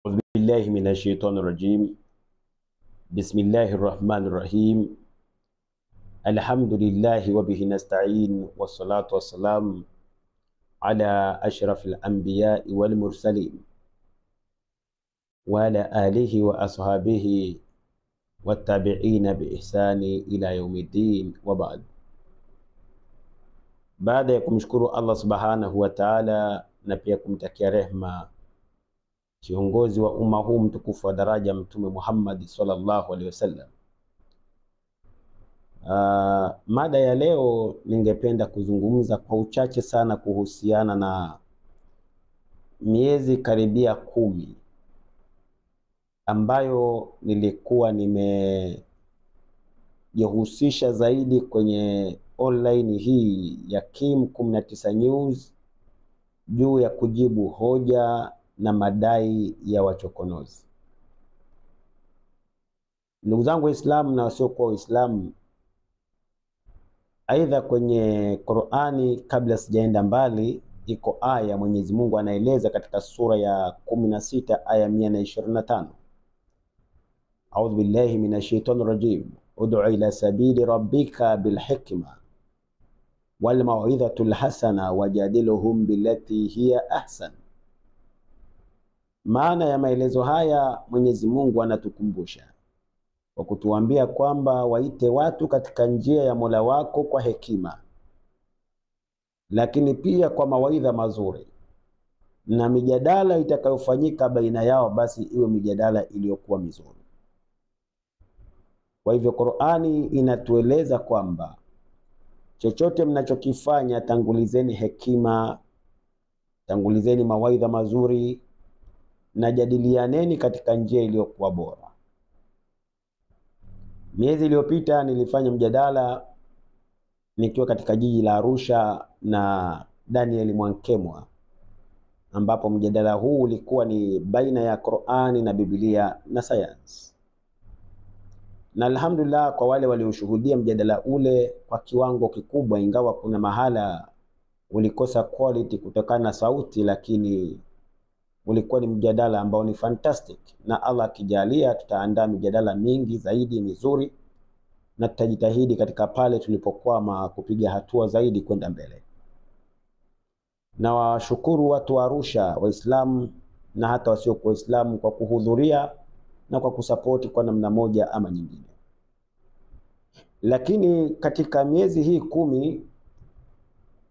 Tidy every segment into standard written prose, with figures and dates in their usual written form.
أعوذ بالله من الشيطان الرجيم. بسم الله الرحمن الرحيم. الحمد لله وبه نستعين، والصلاة والسلام على أشرف الأنبياء والمرسلين وعلى آله وأصحابه والتابعين بإحسان إلى يوم الدين، وبعد. Baada ya kumshukuru Allah subhanahu wa ta'ala na pia kumtakia rehma kiongozi wa umma huu mtukufu wa daraja Mtume Muhammad sallallahu alaihi wasallam, mada ya leo ningependa kuzungumza kwa uchache sana kuhusiana na miezi karibia 10 ambayo nilikuwa nimejihusisha zaidi kwenye online hii ya Kim 19 News juu ya kujibu hoja na madai ya wachokonozi. Ndugu zangu Waislamu na wasiokuwa Waislamu, aidha kwenye Qur'ani, kabla sijaenda mbali, iko aya Mwenyezi Mungu anaeleza katika sura ya 16 aya 125, A'udhu billahi minash shaitani rajim, ud'u ila sabili rabbika bilhikma wal mau'idhatul hasana wajadiluhum billati hiya ahsan. Maana ya maelezo haya, Mwenyezi Mungu anatukumbusha kwa kutuambia kwamba waite watu katika njia ya Mola wako kwa hekima, lakini pia kwa mawaidha mazuri, na mijadala itakayofanyika baina yao basi iwe mijadala iliyokuwa mizuri. Kwa hivyo Qur'ani inatueleza kwamba chochote mnachokifanya, tangulizeni hekima, tangulizeni mawaidha mazuri, na jadilianeni katika njia iliyokuwa bora. Miezi iliyopita nilifanya mjadala nikiwa katika jiji la Arusha na Daniel Mwankemwa, ambapo mjadala huu ulikuwa ni baina ya Qur'ani na Biblia na sayansi. Na alhamdulillah kwa wale walioshuhudia mjadala ule kwa kiwango kikubwa, ingawa kuna mahala ulikosa quality kutokana na sauti, lakini ulikuwa ni mjadala ambao ni fantastic, na Allah akijalia tutaandaa mjadala mingi zaidi mizuri, na tutajitahidi katika pale tulipokwama kupiga hatua zaidi kwenda mbele. Na washukuru watu wa Arusha, Waislamu na hata wasiokuwa Waislamu, kwa kuhudhuria na kwa kusapoti kwa namna moja ama nyingine. Lakini katika miezi hii 10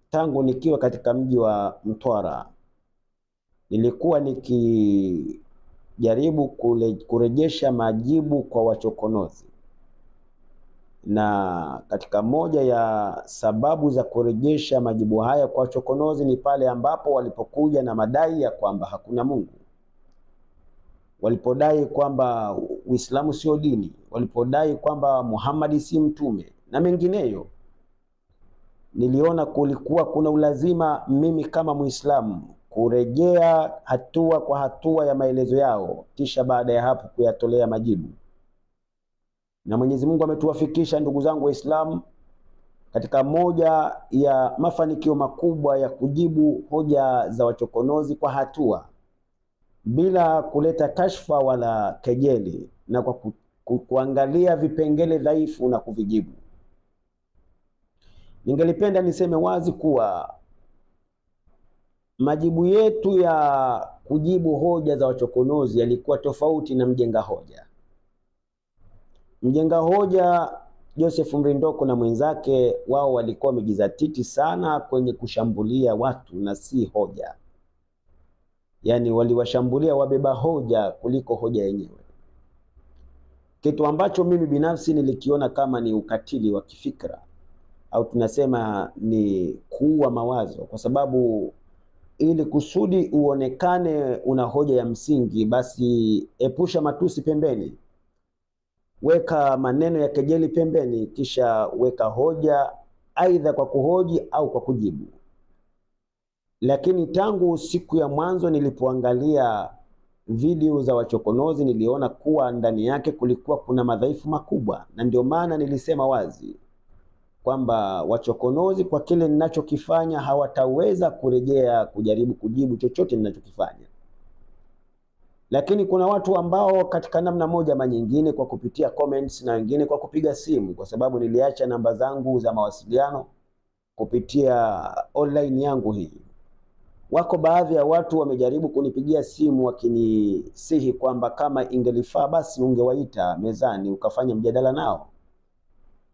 tangu nikiwa katika mji wa Mtwara, nilikuwa nikijaribu kurejesha majibu kwa wachokonozi, na katika moja ya sababu za kurejesha majibu haya kwa wachokonozi ni pale ambapo walipokuja na madai ya kwamba hakuna Mungu, walipodai kwamba Uislamu sio dini, walipodai kwamba Muhammad si mtume na mengineyo. Niliona kulikuwa kuna ulazima mimi kama Muislamu kurejea hatua kwa hatua ya maelezo yao, kisha baada ya hapo kuyatolea majibu. Na Mwenyezi Mungu ametuwafikisha ndugu zangu Waislamu katika moja ya mafanikio makubwa ya kujibu hoja za wachokonozi kwa hatua, bila kuleta kashfa wala kejeli, na kwa kuangalia vipengele dhaifu na kuvijibu. Ningelipenda niseme wazi kuwa majibu yetu ya kujibu hoja za wachokonozi yalikuwa tofauti na mjenga hoja. Mjenga hoja Joseph Mrindoko na mwenzake, wao walikuwa wamejizatiti sana kwenye kushambulia watu na si hoja. Yani waliwashambulia wabeba hoja kuliko hoja yenyewe, kitu ambacho mimi binafsi nilikiona kama ni ukatili wa kifikra, au tunasema ni kuua mawazo, kwa sababu ili kusudi uonekane una hoja ya msingi, basi epusha matusi pembeni, weka maneno ya kejeli pembeni, kisha weka hoja, aidha kwa kuhoji au kwa kujibu. Lakini tangu siku ya mwanzo nilipoangalia video za wachokonozi, niliona kuwa ndani yake kulikuwa kuna madhaifu makubwa, na ndio maana nilisema wazi kwamba wachokonozi kwa kile ninachokifanya hawataweza kurejea kujaribu kujibu chochote ninachokifanya. Lakini kuna watu ambao katika namna moja ama nyingine, kwa kupitia comments na wengine kwa kupiga simu, kwa sababu niliacha namba zangu za mawasiliano kupitia online yangu hii. Wako baadhi ya watu wamejaribu kunipigia simu wakinisihi kwamba kama ingelifaa basi ungewaita mezani ukafanya mjadala nao.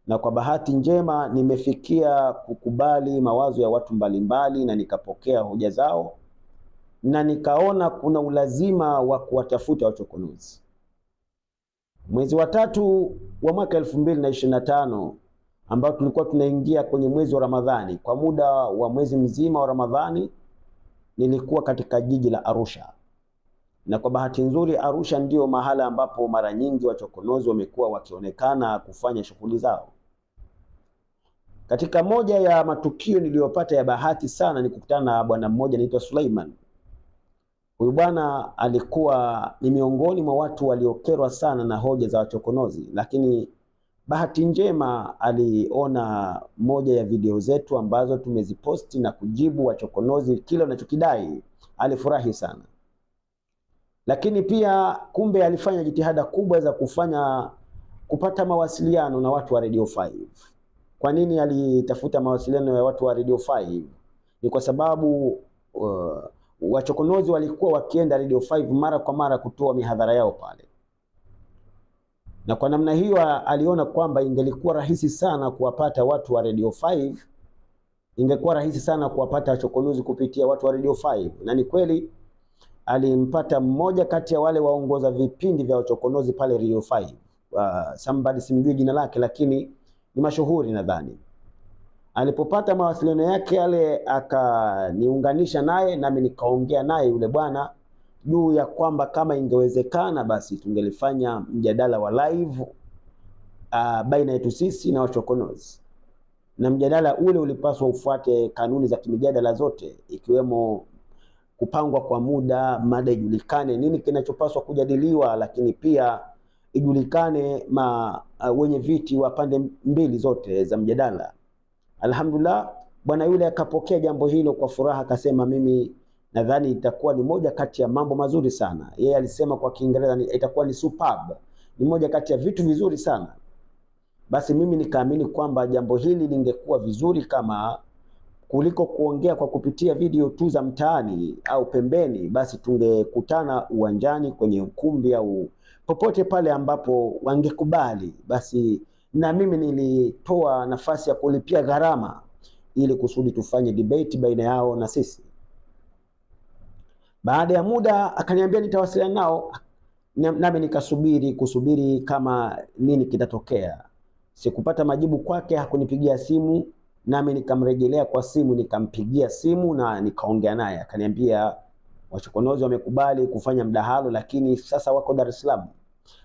Na kwa bahati njema nimefikia kukubali mawazo ya watu mbalimbali na nikapokea hoja zao, na nikaona kuna ulazima wa kuwatafuta wachokonozi. Mwezi wa 3 wa mwaka 2025 ambao tulikuwa tunaingia kwenye mwezi wa Ramadhani, kwa muda wa mwezi mzima wa Ramadhani nilikuwa katika jiji la Arusha. Na kwa bahati nzuri Arusha ndio mahala ambapo mara nyingi wachokonozi wamekuwa wakionekana kufanya shughuli zao. Katika moja ya matukio niliyopata ya bahati sana ni kukutana na bwana mmoja anaitwa Suleiman. Huyu bwana alikuwa ni miongoni mwa watu waliokerwa sana na hoja za wachokonozi, lakini bahati njema aliona moja ya video zetu ambazo tumeziposti na kujibu wachokonozi kile wanachokidai. Alifurahi sana. Lakini pia kumbe alifanya jitihada kubwa za kupata mawasiliano na watu wa Radio 5. Kwa nini alitafuta mawasiliano ya watu wa Radio 5? Ni kwa sababu wachokonozi walikuwa wakienda Radio 5 mara kwa mara kutoa mihadhara yao pale. Na kwa namna hiyo aliona kwamba ingelikuwa rahisi sana kuwapata watu wa Radio 5, ingekuwa rahisi sana kuwapata wachokonozi kupitia watu wa Radio 5. Na ni kweli alimpata mmoja kati ya wale waongoza vipindi vya wachokonozi pale Radio 5. Somebody simjui jina lake, lakini ni mashuhuri nadhani. Alipopata mawasiliano yake yale akaniunganisha naye, nami nikaongea naye yule bwana juu ya kwamba kama ingewezekana basi tungelifanya mjadala wa live baina yetu sisi na wachokonozi. Na mjadala ule ulipaswa ufuate kanuni za kimijadala zote, ikiwemo kupangwa kwa muda, mada ijulikane nini kinachopaswa kujadiliwa, lakini pia ijulikane wenye viti wa pande mbili zote za mjadala. Alhamdulillah, bwana yule akapokea jambo hilo kwa furaha, akasema mimi nadhani itakuwa ni moja kati ya mambo mazuri sana. Yeye alisema kwa Kiingereza itakuwa ni superb, ni moja kati ya vitu vizuri sana. Basi mimi nikaamini kwamba jambo hili lingekuwa vizuri kama kuliko kuongea kwa kupitia video tu za mtaani au pembeni, basi tungekutana uwanjani kwenye ukumbi au popote pale ambapo wangekubali. Basi na mimi nilitoa nafasi ya kulipia gharama ili kusudi tufanye debate baina yao na sisi. Baada ya muda akaniambia nitawasiliana nao, nami kusubiri kama nini kitatokea. Sikupata majibu kwake, hakunipigia simu, nami nikamrejelea kwa simu, nikampigia simu na nikaongea naye. Akaniambia wachokonozi wamekubali kufanya mdahalo, lakini sasa wako Dar es Salaam.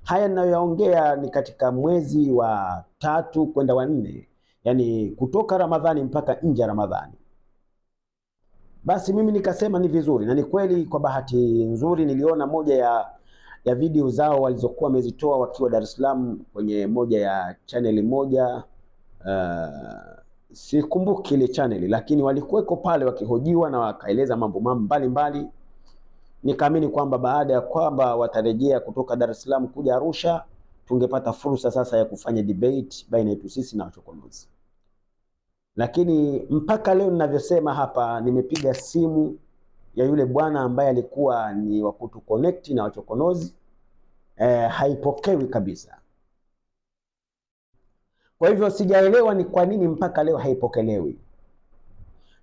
Haya ninayoyaongea ni katika mwezi wa 3 kwenda wa 4, yani kutoka Ramadhani mpaka nje ya Ramadhani. Basi mimi nikasema ni vizuri, na ni kweli kwa bahati nzuri niliona moja ya video zao walizokuwa wamezitoa wakiwa Dar es Salaam kwenye moja ya channel moja, sikumbuki ile channel, lakini walikuweko pale wakihojiwa na wakaeleza mambo mbalimbali. Nikaamini kwamba baada ya kwamba watarejea kutoka Dar es Salaam kuja Arusha, tungepata fursa sasa ya kufanya debate baina yetu sisi na wachokonozi. Lakini mpaka leo ninavyosema hapa, nimepiga simu ya yule bwana ambaye alikuwa ni wa kutu connect na wachokonozi, haipokewi kabisa. Kwa hivyo sijaelewa ni kwa nini mpaka leo haipokelewi.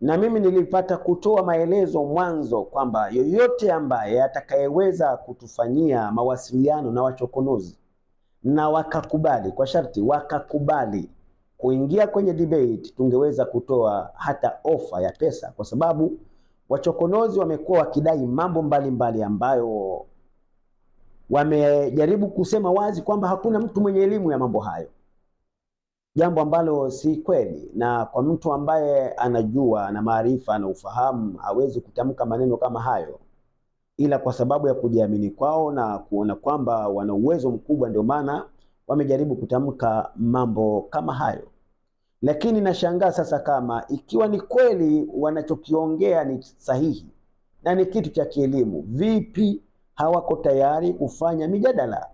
Na mimi nilipata kutoa maelezo mwanzo kwamba yoyote ambaye atakayeweza kutufanyia mawasiliano na wachokonozi na wakakubali, kwa sharti wakakubali kuingia kwenye debate, tungeweza kutoa hata ofa ya pesa, kwa sababu wachokonozi wamekuwa wakidai mambo mbalimbali ambayo wamejaribu kusema wazi kwamba hakuna mtu mwenye elimu ya mambo hayo, jambo ambalo si kweli. Na kwa mtu ambaye anajua na maarifa na ufahamu hawezi kutamka maneno kama hayo, ila kwa sababu ya kujiamini kwao na kuona kwamba wana uwezo mkubwa ndio maana wamejaribu kutamka mambo kama hayo. Lakini nashangaa sasa, kama ikiwa ni kweli wanachokiongea ni sahihi na ni kitu cha kielimu, vipi hawako tayari kufanya mijadala.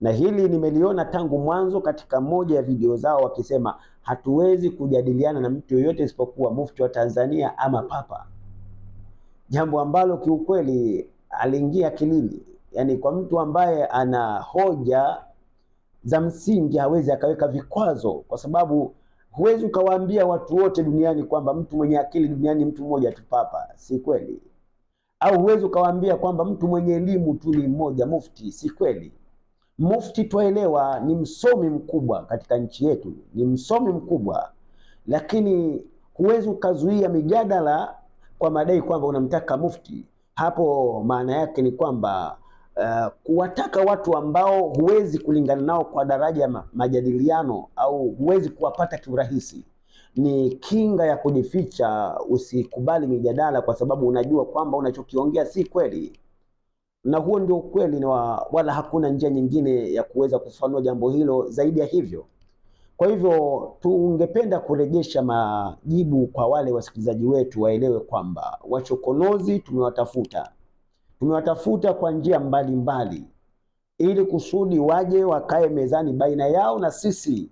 Na hili nimeliona tangu mwanzo katika moja ya video zao wakisema hatuwezi kujadiliana na mtu yoyote isipokuwa mufti wa Tanzania ama papa. Jambo ambalo kiukweli aliingia akilini. Yani kwa mtu ambaye ana hoja za msingi hawezi akaweka vikwazo, kwa sababu huwezi ukawaambia watu wote duniani kwamba mtu mwenye akili duniani mtu mmoja tu, papa. Si kweli. Au huwezi ukawaambia kwamba mtu mwenye elimu tu ni mmoja, mufti. Si kweli. Mufti twaelewa ni msomi mkubwa katika nchi yetu, ni msomi mkubwa, lakini huwezi ukazuia mijadala kwa madai kwamba unamtaka mufti. Hapo maana yake ni kwamba kuwataka watu ambao huwezi kulingana nao kwa daraja ya majadiliano au huwezi kuwapata kiurahisi ni kinga ya kujificha. Usikubali mijadala kwa sababu unajua kwamba unachokiongea si kweli, na huo ndio ukweli, na wala hakuna njia nyingine ya kuweza kufanua jambo hilo zaidi ya hivyo. Kwa hivyo tungependa kurejesha majibu kwa wale wasikilizaji wetu waelewe kwamba wachokonozi tumewatafuta kwa njia mbalimbali ili kusudi waje wakae mezani baina yao na sisi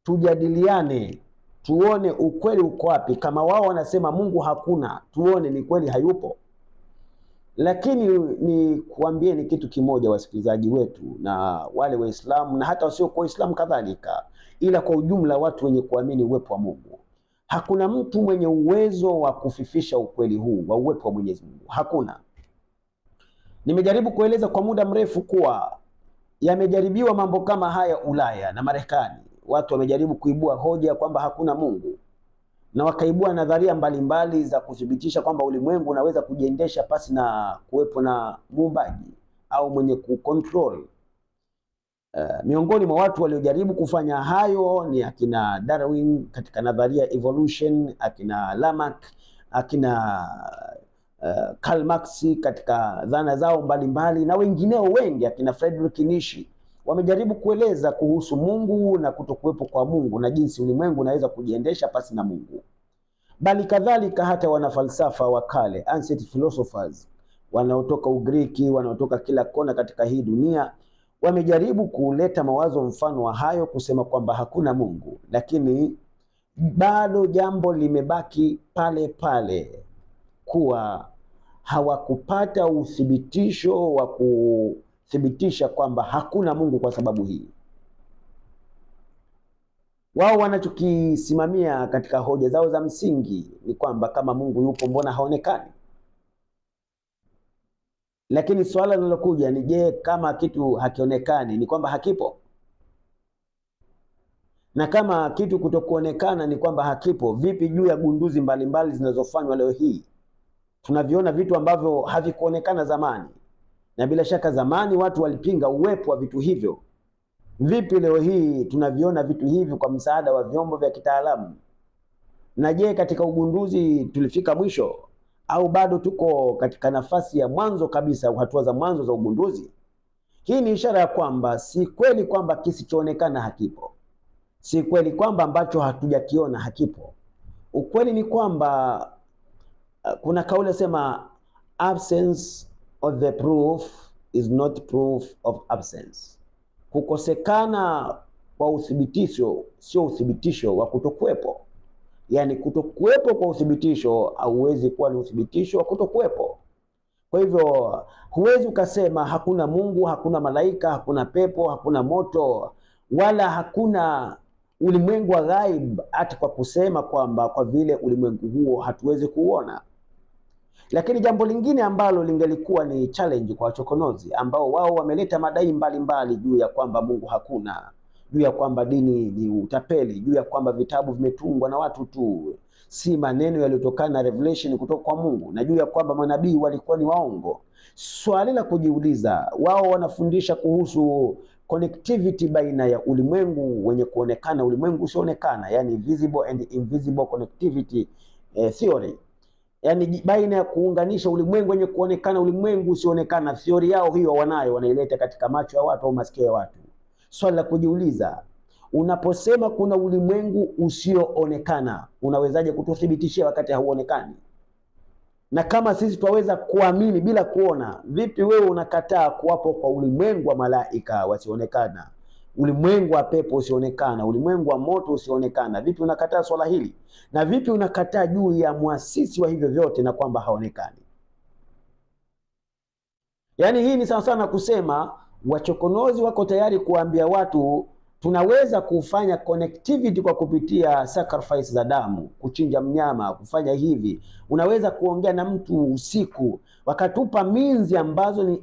tujadiliane, tuone ukweli uko wapi. Kama wao wanasema Mungu hakuna, tuone ni kweli hayupo. Lakini ni kuambieni kitu kimoja wasikilizaji wetu na wale Waislamu na hata wasio kwa Waislamu kadhalika, ila kwa ujumla watu wenye kuamini uwepo wa Mungu, hakuna mtu mwenye uwezo wa kufifisha ukweli huu wa uwepo wa Mwenyezi Mungu. Hakuna. Nimejaribu kueleza kwa muda mrefu kuwa yamejaribiwa mambo kama haya Ulaya na Marekani. Watu wamejaribu kuibua hoja kwamba hakuna Mungu, na wakaibua nadharia mbalimbali za kuthibitisha kwamba ulimwengu unaweza kujiendesha pasi na kuwepo na muumbaji au mwenye kucontrol. Miongoni mwa watu waliojaribu kufanya hayo ni akina Darwin katika nadharia evolution, akina Lamarck, akina Karl Marx katika dhana zao mbalimbali, na wengineo wengi, akina Friedrich Nietzsche, wamejaribu kueleza kuhusu Mungu na kutokuwepo kwa Mungu na jinsi ulimwengu unaweza kujiendesha pasi na Mungu. Bali kadhalika hata wanafalsafa wa kale, ancient philosophers, wanaotoka Ugiriki, wanaotoka kila kona katika hii dunia, wamejaribu kuleta mawazo mfano wa hayo, kusema kwamba hakuna Mungu. Lakini bado jambo limebaki pale pale, kuwa hawakupata uthibitisho wa kuthibitisha kwamba hakuna Mungu. Kwa sababu hii wao wanachokisimamia katika hoja zao za msingi ni kwamba kama Mungu yupo, mbona haonekani? Lakini swala linalokuja ni je, kama kitu hakionekani ni kwamba hakipo? Na kama kitu kutokuonekana ni kwamba hakipo, vipi juu ya gunduzi mbalimbali zinazofanywa leo hii? Tunaviona vitu ambavyo havikuonekana zamani, na bila shaka zamani watu walipinga uwepo wa vitu hivyo. Vipi leo hii tunaviona vitu hivi kwa msaada wa vyombo vya kitaalamu? Na je, katika ugunduzi tulifika mwisho au bado tuko katika nafasi ya mwanzo kabisa, hatua za mwanzo za ugunduzi? Hii ni ishara ya kwamba si kweli kwamba kisichoonekana hakipo, si kweli kwamba ambacho hatujakiona hakipo. Ukweli ni kwamba kuna kauli sema absence of the proof is not proof of absence. Kukosekana kwa uthibitisho sio uthibitisho wa kutokuwepo. Yani kutokuwepo kwa uthibitisho hauwezi kuwa ni uthibitisho wa kutokuwepo. Kwa hivyo huwezi ukasema hakuna Mungu, hakuna malaika, hakuna pepo, hakuna moto, wala hakuna ulimwengu wa ghaib, hata kwa kusema kwamba kwa vile ulimwengu huo hatuwezi kuona. Lakini jambo lingine ambalo lingelikuwa ni challenge kwa wachokonozi ambao wao wameleta madai mbalimbali juu ya kwamba Mungu hakuna, juu ya kwamba dini ni utapeli, juu ya kwamba vitabu vimetungwa na watu tu, si maneno yaliyotokana na revelation kutoka kwa Mungu, na juu ya kwamba manabii walikuwa ni waongo. Swali la kujiuliza, wao wanafundisha kuhusu connectivity baina ya ulimwengu wenye kuonekana, ulimwengu usioonekana, yani visible and invisible connectivity theory. Yani baina ya kuunganisha ulimwengu wenye kuonekana, ulimwengu usioonekana. Theory yao hiyo wanayo, wanaileta katika macho ya watu au masikio ya watu. Swali la kujiuliza, unaposema kuna ulimwengu usioonekana, unawezaje kututhibitishia wakati hauonekani? Na kama sisi twaweza kuamini bila kuona, vipi wewe unakataa kuwapo kwa ulimwengu wa malaika wasionekana, ulimwengu wa pepo usionekana, ulimwengu wa moto usionekana? Vipi unakataa swala hili? Na vipi unakataa juu ya muasisi wa hivyo vyote na kwamba haonekani? Yaani hii ni sawa sana kusema wachokonozi wako tayari kuambia watu tunaweza kufanya connectivity kwa kupitia sacrifice za damu, kuchinja mnyama, kufanya hivi. Unaweza kuongea na mtu usiku, wakatupa minzi ambazo ni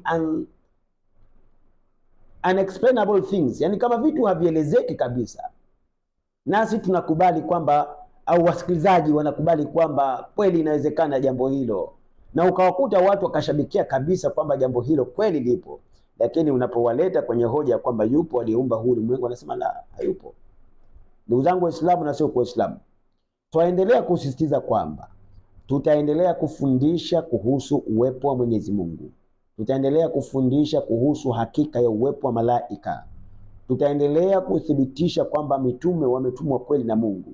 unexplainable things, yani kama vitu havielezeki kabisa. Nasi tunakubali kwamba, au wasikilizaji wanakubali kwamba kweli inawezekana jambo hilo, na ukawakuta watu wakashabikia kabisa kwamba jambo hilo kweli lipo. Lakini unapowaleta kwenye hoja kwamba yupo aliyeumba huu ulimwengu, wanasema la, hayupo. Ndugu zangu Waislamu na sio kwa Waislamu, tutaendelea kusisitiza kwamba tutaendelea kufundisha kuhusu uwepo wa Mwenyezi Mungu. Tutaendelea kufundisha kuhusu hakika ya uwepo wa malaika. Tutaendelea kuthibitisha kwamba mitume wametumwa kweli na Mungu.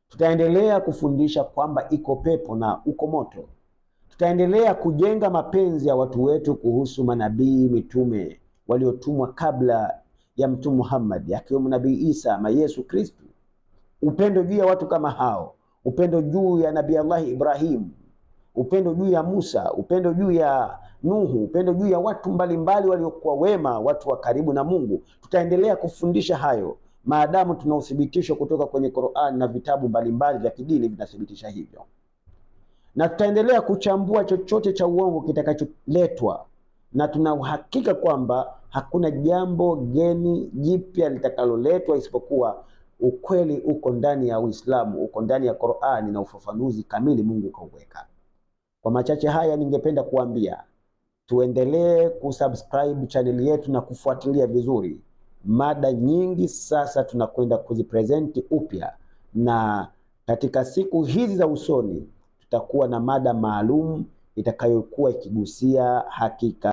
Tutaendelea kufundisha kwamba iko pepo na uko moto. Tutaendelea kujenga mapenzi ya watu wetu kuhusu manabii, mitume waliotumwa kabla ya Mtume Muhammad, akiwemo Nabii Isa ama Yesu Kristo. Upendo juu ya watu kama hao, upendo juu ya Nabii Allah Ibrahim, upendo juu ya Musa, upendo juu ya Nuhu, upendo juu ya watu mbalimbali waliokuwa wema, watu wa karibu na Mungu. Tutaendelea kufundisha hayo maadamu tuna uthibitisho kutoka kwenye Qur'an na vitabu mbalimbali vya kidini vinathibitisha hivyo. Na tutaendelea kuchambua chochote cha uongo kitakacholetwa, na tuna uhakika kwamba hakuna jambo geni jipya litakaloletwa isipokuwa ukweli uko ndani ya Uislamu, uko ndani ya Qur'ani na ufafanuzi kamili Mungu kauweka. Kwa machache haya ningependa kuambia tuendelee kusubscribe channel yetu na kufuatilia vizuri. Mada nyingi sasa tunakwenda kuzipresenti upya, na katika siku hizi za usoni tutakuwa na mada maalum itakayokuwa ikigusia hakika